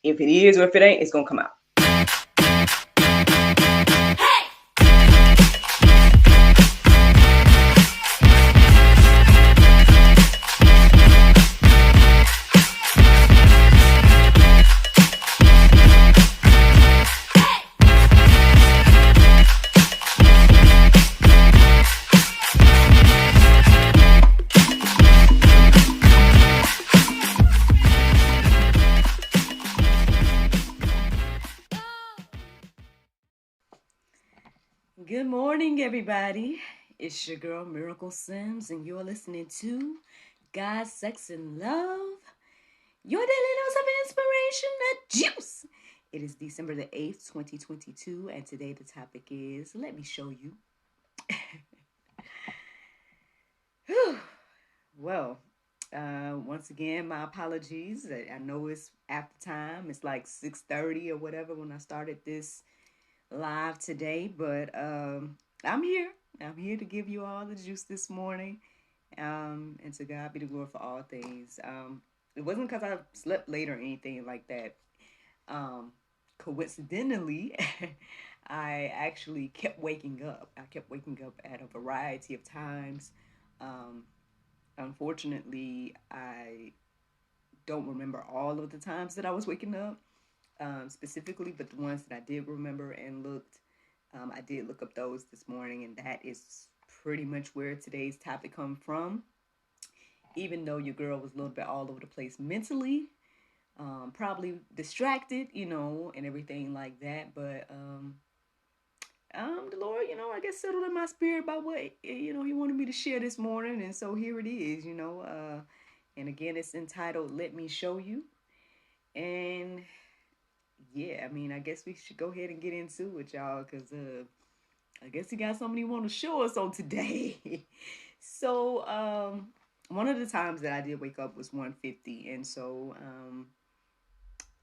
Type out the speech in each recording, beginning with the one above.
If it is or if it ain't, it's going to come out. Good morning, everybody. It's your girl, Miracle Sims, and you're listening to God, Sex, and Love, your daily dose of inspiration, the juice. It is December the 8th, 2022, and today the topic is, let me show you. Well, once again, my apologies. I know it's after time. It's like 6:30 or whatever when I started this live today, but I'm here. I'm here to give you all the juice this morning. And to God be the glory for all things. It wasn't because I slept late or anything like that. Coincidentally, I actually kept waking up. I kept waking up at a variety of times. Unfortunately, I don't remember all of the times that I was waking up. Specifically, but the ones that I did remember and looked, I did look up those this morning, and that is pretty much where today's topic come from. Even though your girl was a little bit all over the place mentally, probably distracted, and everything like that, but the Lord, I guess settled in my spirit about what, He wanted me to share this morning, and so here it is, and again, it's entitled, Let Me Show You, and yeah, I guess we should go ahead and get into it, y'all, because I guess he got something he want to show us on today. So, one of the times that I did wake up was 1:50, and so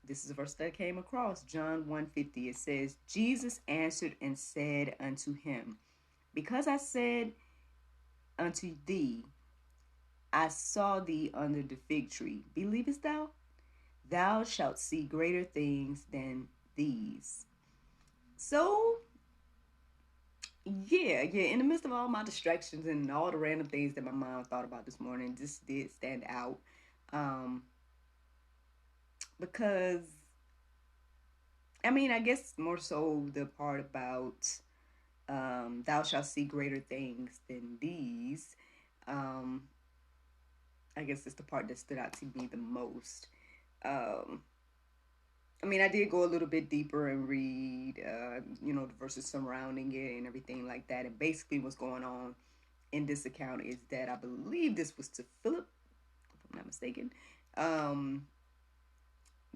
this is a verse that I came across, John 1:50. It says, Jesus answered and said unto him, because I said unto thee, I saw thee under the fig tree, believest thou? Thou shalt see greater things than these. So, yeah, in the midst of all my distractions and all the random things that my mom thought about this morning, this did stand out. Because, I guess more so the part about thou shalt see greater things than these. I guess it's the part that stood out to me the most. I did go a little bit deeper and read, the verses surrounding it and everything like that. And basically what's going on in this account is that I believe this was to Philip, if I'm not mistaken.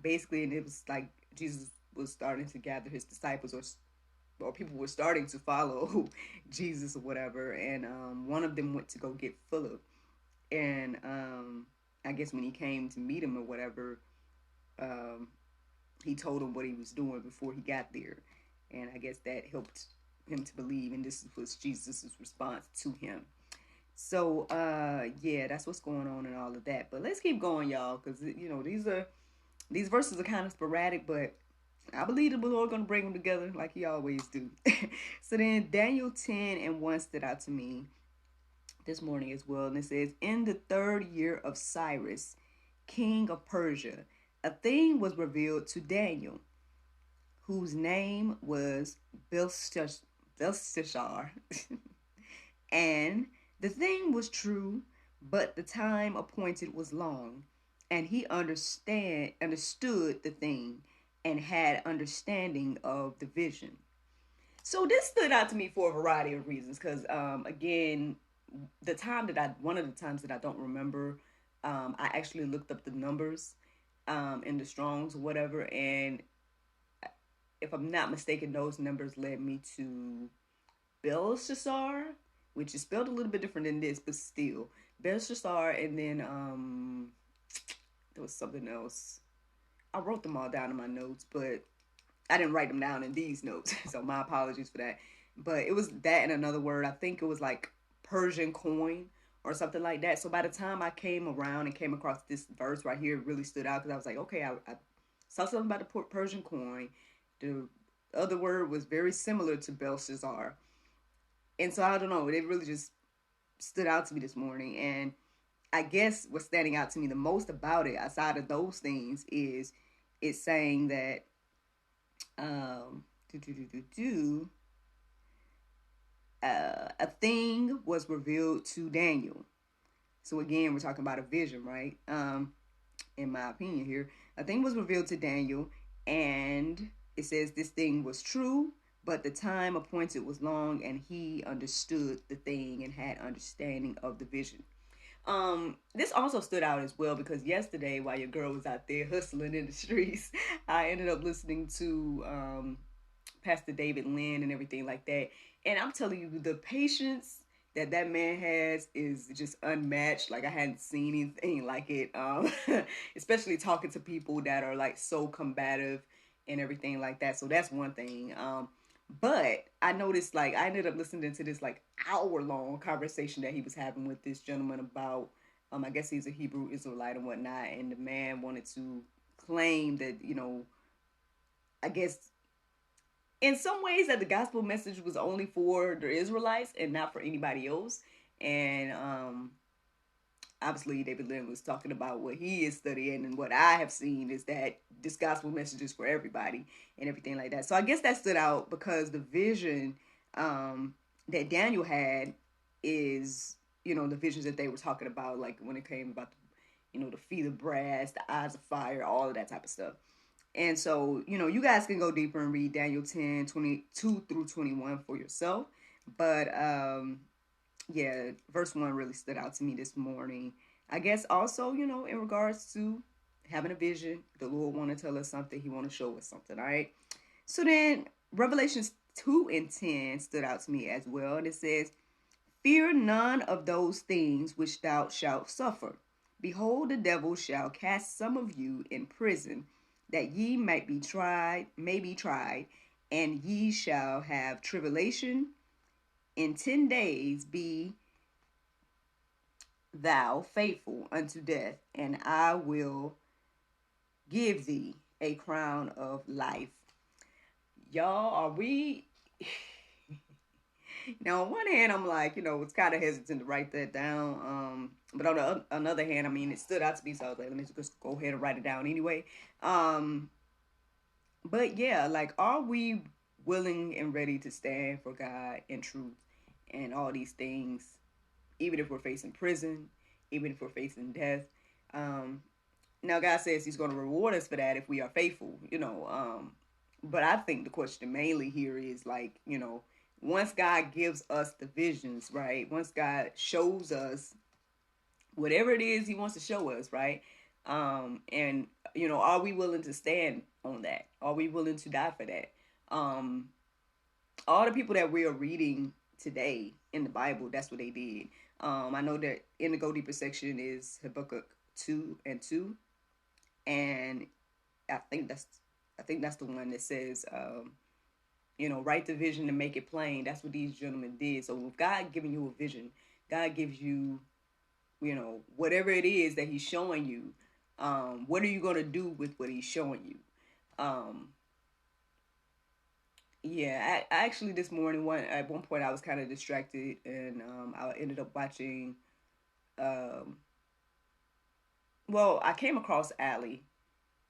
Basically, and it was like Jesus was starting to gather his disciples, or people were starting to follow Jesus or whatever. And one of them went to go get Philip. And I guess when he came to meet him or whatever, he told him what he was doing before he got there. And I guess that helped him to believe. And this was Jesus' response to him. So, yeah, that's what's going on and all of that. But let's keep going, y'all, because, these verses are kind of sporadic, but I believe the Lord going to bring them together like he always do. So then Daniel 10:1 stood out to me this morning as well. And it says, in the 3rd year of Cyrus, king of Persia, a thing was revealed to Daniel, whose name was Belshazzar. And the thing was true, but the time appointed was long. And he understood the thing and had understanding of the vision. So this stood out to me for a variety of reasons. Because, again, one of the times that I don't remember, I actually looked up the numbers in the Strongs or whatever, and if I'm not mistaken, those numbers led me to Belshazzar, which is spelled a little bit different than this, but still Belshazzar, and then there was something else. I wrote them all down in my notes, but I didn't write them down in these notes, so my apologies for that. But it was that and another word. I think it was like Persian coin or something like that. So by the time I came around and came across this verse right here, it really stood out because I was like, okay, I saw something about the Persian coin. The other word was very similar to Belshazzar. And so I don't know, it really just stood out to me this morning. And I guess what's standing out to me the most about it, outside of those things, is it's saying that um, do, do, do, do, do, a thing was revealed to Daniel. So again, we're talking about a vision, right? In my opinion here, a thing was revealed to Daniel, and it says this thing was true, but the time appointed was long, and he understood the thing and had understanding of the vision. This also stood out as well because yesterday, while your girl was out there hustling in the streets, I ended up listening to Pastor David Lynn and everything like that. And I'm telling you, the patience that that man has is just unmatched. Like I hadn't seen anything like it. Especially talking to people that are like so combative and everything like that. So that's one thing. But I noticed, like, I ended up listening to this like hour-long conversation that he was having with this gentleman about, I guess he's a Hebrew Israelite and whatnot, and the man wanted to claim that, I guess in some ways that the gospel message was only for the Israelites and not for anybody else. And obviously David Lynn was talking about what he is studying, and what I have seen is that this gospel message is for everybody and everything like that. So I guess that stood out because the vision that Daniel had is, the visions that they were talking about, like when it came about the feet of brass, the eyes of fire, all of that type of stuff. And so, you guys can go deeper and read Daniel 10:22 through 21 for yourself. But yeah, verse 1 really stood out to me this morning. I guess also, in regards to having a vision, the Lord want to tell us something. He want to show us something, all right? So then Revelations 2 and 10 stood out to me as well. And it says, fear none of those things which thou shalt suffer. Behold, the devil shall cast some of you in prison, that ye may be tried, and ye shall have tribulation. In 10 days be thou faithful unto death, and I will give thee a crown of life. Y'all, are we... Now, on one hand, I'm like, it's kind of hesitant to write that down. But on the another hand, I mean, it stood out to me, so I was like, let me just go ahead and write it down anyway. But yeah, like, are we willing and ready to stand for God and truth and all these things, even if we're facing prison, even if we're facing death? Now, God says He's going to reward us for that if we are faithful, But I think the question mainly here is like, once God gives us the visions, right? Once God shows us whatever it is He wants to show us, right? And are we willing to stand on that? Are we willing to die for that? All the people that we are reading today in the Bible, that's what they did. I know that in the Go Deeper section is Habakkuk 2 and 2, and I think that's the one that says, write the vision and make it plain. That's what these gentlemen did. So if God giving you a vision, God gives you, whatever it is that He's showing you, what are you going to do with what He's showing you? Yeah, I actually this morning, at one point I was kind of distracted, and I ended up watching, well, I came across Allie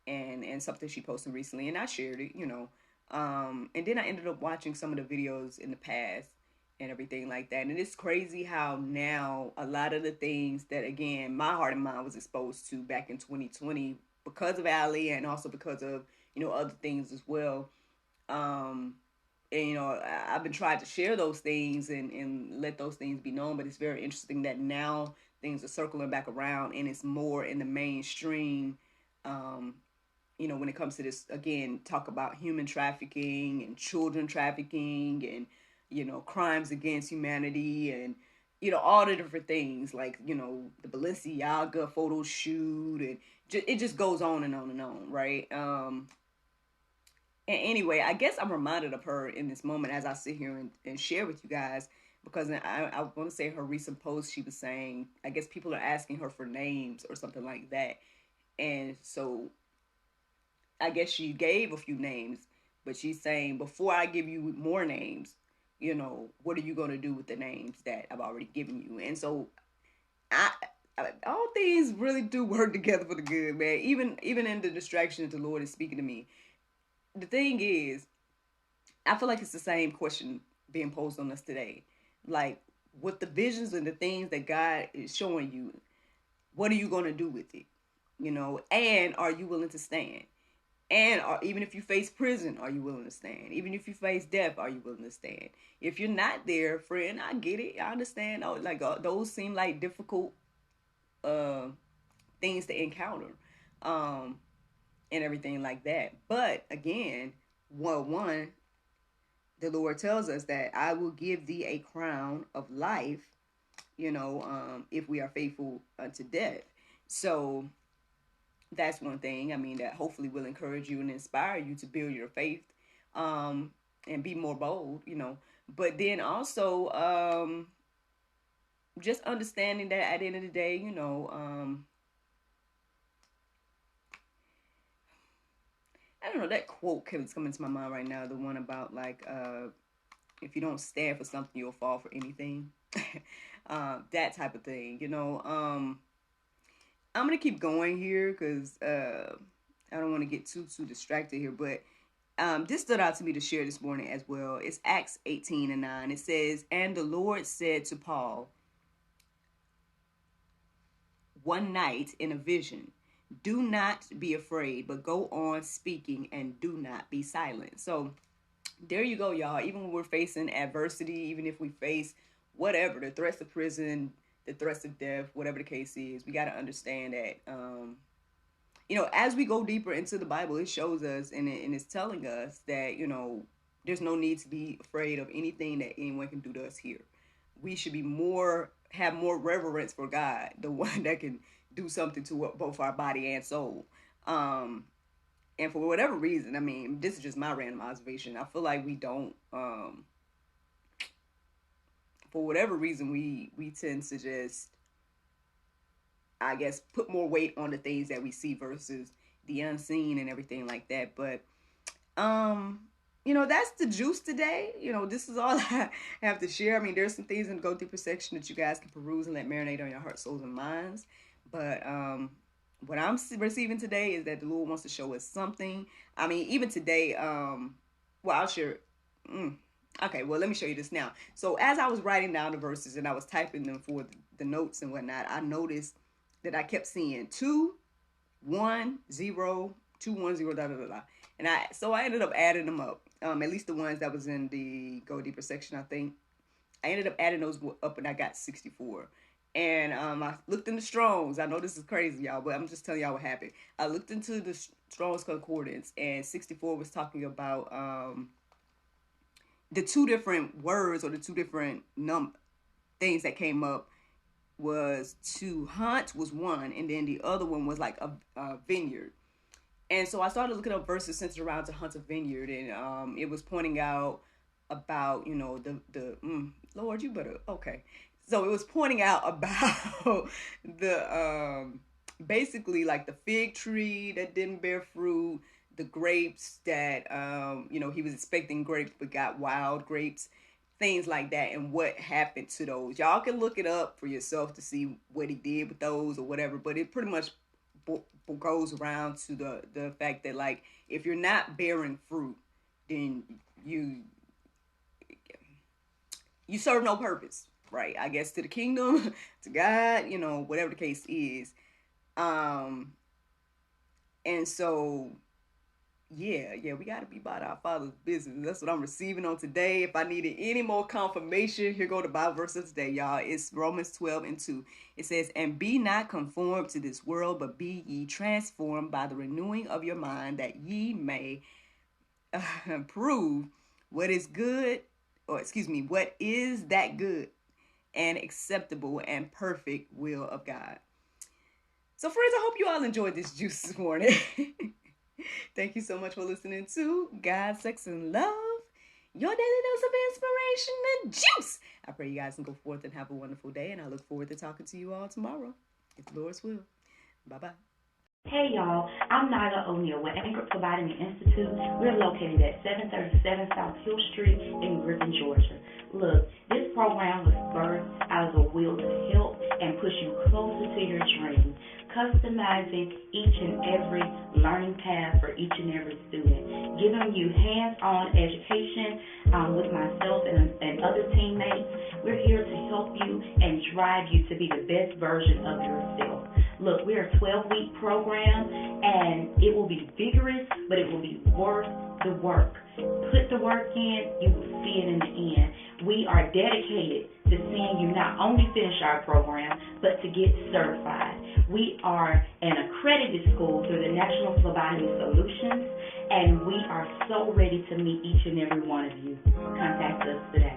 and something she posted recently, and I shared it, and then I ended up watching some of the videos in the past and everything like that. And it's crazy how now a lot of the things that, again, my heart and mind was exposed to back in 2020 because of Allie, and also because of, other things as well. And, I've been trying to share those things and let those things be known, but it's very interesting that now things are circling back around, and it's more in the mainstream, when it comes to this, again, talk about human trafficking and children trafficking and, crimes against humanity and, all the different things, like, the Balenciaga photo shoot, and it just goes on and on and on, right? And anyway, I guess I'm reminded of her in this moment as I sit here and share with you guys, because I want to say her recent post, she was saying, I guess people are asking her for names or something like that. And so I guess she gave a few names, but she's saying, before I give you more names, what are you going to do with the names that I've already given you? And so I, all things really do work together for the good, man. Even in the distraction that the Lord is speaking to me. The thing is, I feel like it's the same question being posed on us today. Like, with the visions and the things that God is showing you, what are you going to do with it? And are you willing to stand? And even if you face prison, are you willing to stand? Even if you face death, are you willing to stand? If you're not there, friend, I get it. I understand. Oh, like those seem like difficult uh, things to encounter, um, and everything like that. But again, one, the Lord tells us that I will give thee a crown of life, if we are faithful unto death. So that's one thing. I mean, that hopefully will encourage you and inspire you to build your faith, and be more bold. But then also, just understanding that at the end of the day, I don't know, that quote keeps coming to my mind right now. The one about like, if you don't stand for something, you'll fall for anything. That type of thing. I'm gonna keep going here because I don't want to get too distracted here. But this stood out to me to share this morning as well. It's Acts 18:9. It says, "And the Lord said to Paul one night in a vision, do not be afraid, but go on speaking and do not be silent." So there you go, y'all. Even when we're facing adversity, even if we face whatever, the threats of prison, the threats of death, whatever the case is, we got to understand that, as we go deeper into the Bible, it shows us and it's telling us that, there's no need to be afraid of anything that anyone can do to us here. We should have more reverence for God, the one that can do something to both our body and soul. And for whatever reason, I mean, this is just my random observation, I feel like we don't, for whatever reason, we tend to just, I guess, put more weight on the things that we see versus the unseen and everything like that. But that's the juice today. This is all I have to share. I mean, there's some things in the Go Deeper section that you guys can peruse and let marinate on your heart, souls, and minds. But what I'm receiving today is that the Lord wants to show us something. I mean, even today, well, I'll share. Okay, well, let me show you this now. So as I was writing down the verses and I was typing them for the notes and whatnot, I noticed that I kept seeing 2 1 0 2 1 0 da da da da, and I ended up adding them up. At least the ones that was in the Go Deeper section, I think. I ended up adding those up, and I got 64. And I looked in the Strongs. I know this is crazy, y'all, but I'm just telling y'all what happened. I looked into the Strong's Concordance, and 64 was talking about the two different words or the two different things that came up was to hunt was one, and then the other one was like a vineyard. And so I started looking up verses centered around to hunt a vineyard, and it was pointing out about the Lord, you better okay. So it was pointing out about the basically like the fig tree that didn't bear fruit, the grapes that he was expecting grapes but got wild grapes, things like that, and what happened to those. Y'all can look it up for yourself to see what he did with those or whatever, but it pretty much goes around to the fact that, like, if you're not bearing fruit, then you serve no purpose, right? I guess to the kingdom, to God, whatever the case is. And so yeah, we got to be about our Father's business. That's what I'm receiving on today. If I needed any more confirmation, here go the Bible verse of today, y'all. It's Romans 12:2. It says, "And be not conformed to this world, but be ye transformed by the renewing of your mind, that ye may prove what is good, what is that good and acceptable and perfect will of God." So, friends, I hope you all enjoyed this juice this morning. Thank you so much for listening to God, Sex, and Love, your daily dose of inspiration and juice. I pray you guys can go forth and have a wonderful day, and I look forward to talking to you all tomorrow, if the Lord's will. Bye-bye. Hey y'all, I'm Nyla O'Neal with Anchor Phlebotomy Institute. We're located at 737 South Hill Street in Griffin, Georgia. Look, this program was birthed out of a will to help and push you closer to your dream, customizing each and every learning path for each and every student, giving you hands-on education with myself and other teammates. We're here to help you and drive you to be the best version of yourself. Look, we're a 12-week program, and it will be vigorous, but it will be worth the work. Put the work in, you will see it in the end. We are dedicated to seeing you not only finish our program, but to get certified. We are an accredited school through the National Phlebotomy Solutions, and we are so ready to meet each and every one of you. Contact us today.